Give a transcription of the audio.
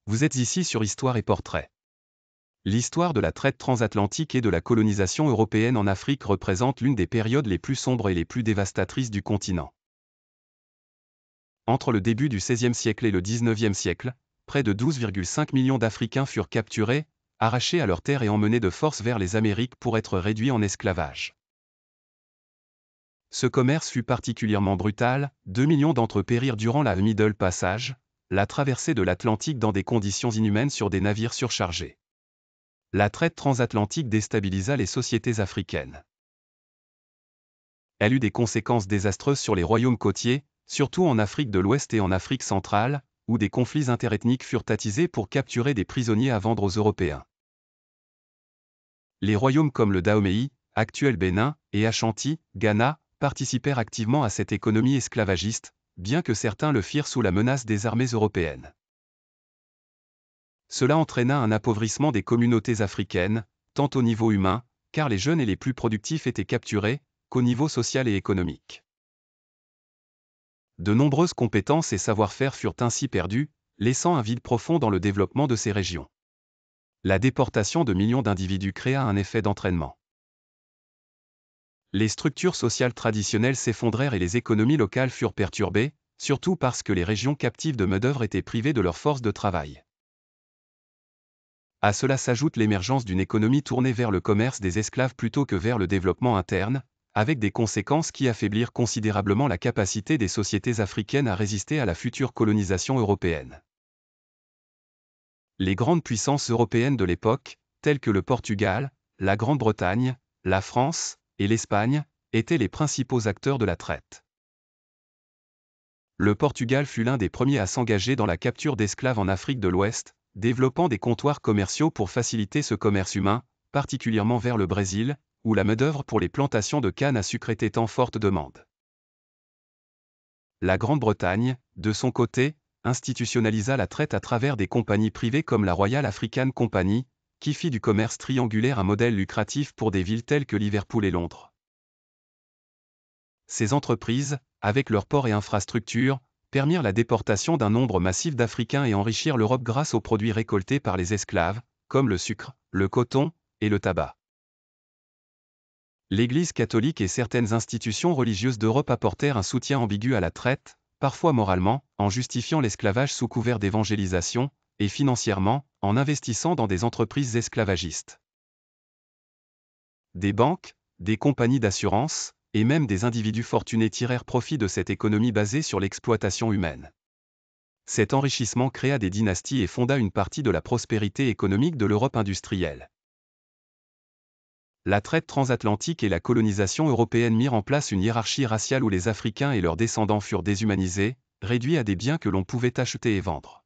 Vous êtes ici sur Histoire et Portrait. L'histoire de la traite transatlantique et de la colonisation européenne en Afrique représente l'une des périodes les plus sombres et les plus dévastatrices du continent. Entre le début du XVIe siècle et le XIXe siècle, près de 12,5 millions d'Africains furent capturés, arrachés à leurs terres et emmenés de force vers les Amériques pour être réduits en esclavage. Ce commerce fut particulièrement brutal, 2 millions d'entre eux périrent durant la Middle Passage, la traversée de l'Atlantique dans des conditions inhumaines sur des navires surchargés. La traite transatlantique déstabilisa les sociétés africaines. Elle eut des conséquences désastreuses sur les royaumes côtiers, surtout en Afrique de l'Ouest et en Afrique centrale, où des conflits interethniques furent attisés pour capturer des prisonniers à vendre aux Européens. Les royaumes comme le Dahomey, actuel Bénin, et Ashanti, Ghana, participèrent activement à cette économie esclavagiste, bien que certains le firent sous la menace des armées européennes. Cela entraîna un appauvrissement des communautés africaines, tant au niveau humain, car les jeunes et les plus productifs étaient capturés, qu'au niveau social et économique. De nombreuses compétences et savoir-faire furent ainsi perdus, laissant un vide profond dans le développement de ces régions. La déportation de millions d'individus créa un effet d'entraînement. Les structures sociales traditionnelles s'effondrèrent et les économies locales furent perturbées, surtout parce que les régions captives de main-d'œuvre étaient privées de leur force de travail. À cela s'ajoute l'émergence d'une économie tournée vers le commerce des esclaves plutôt que vers le développement interne, avec des conséquences qui affaiblirent considérablement la capacité des sociétés africaines à résister à la future colonisation européenne. Les grandes puissances européennes de l'époque, telles que le Portugal, la Grande-Bretagne, la France et l'Espagne, étaient les principaux acteurs de la traite. Le Portugal fut l'un des premiers à s'engager dans la capture d'esclaves en Afrique de l'Ouest, développant des comptoirs commerciaux pour faciliter ce commerce humain, particulièrement vers le Brésil, où la main-d'œuvre pour les plantations de canne à sucre était en forte demande. La Grande-Bretagne, de son côté, institutionnalisa la traite à travers des compagnies privées comme la Royal African Company, qui fit du commerce triangulaire un modèle lucratif pour des villes telles que Liverpool et Londres. Ces entreprises, avec leurs ports et infrastructures, permirent la déportation d'un nombre massif d'Africains et enrichirent l'Europe grâce aux produits récoltés par les esclaves, comme le sucre, le coton et le tabac. L'Église catholique et certaines institutions religieuses d'Europe apportèrent un soutien ambigu à la traite, parfois moralement, en justifiant l'esclavage sous couvert d'évangélisation, et financièrement, en investissant dans des entreprises esclavagistes. Des banques, des compagnies d'assurance, et même des individus fortunés tirèrent profit de cette économie basée sur l'exploitation humaine. Cet enrichissement créa des dynasties et fonda une partie de la prospérité économique de l'Europe industrielle. La traite transatlantique et la colonisation européenne mirent en place une hiérarchie raciale où les Africains et leurs descendants furent déshumanisés, réduits à des biens que l'on pouvait acheter et vendre.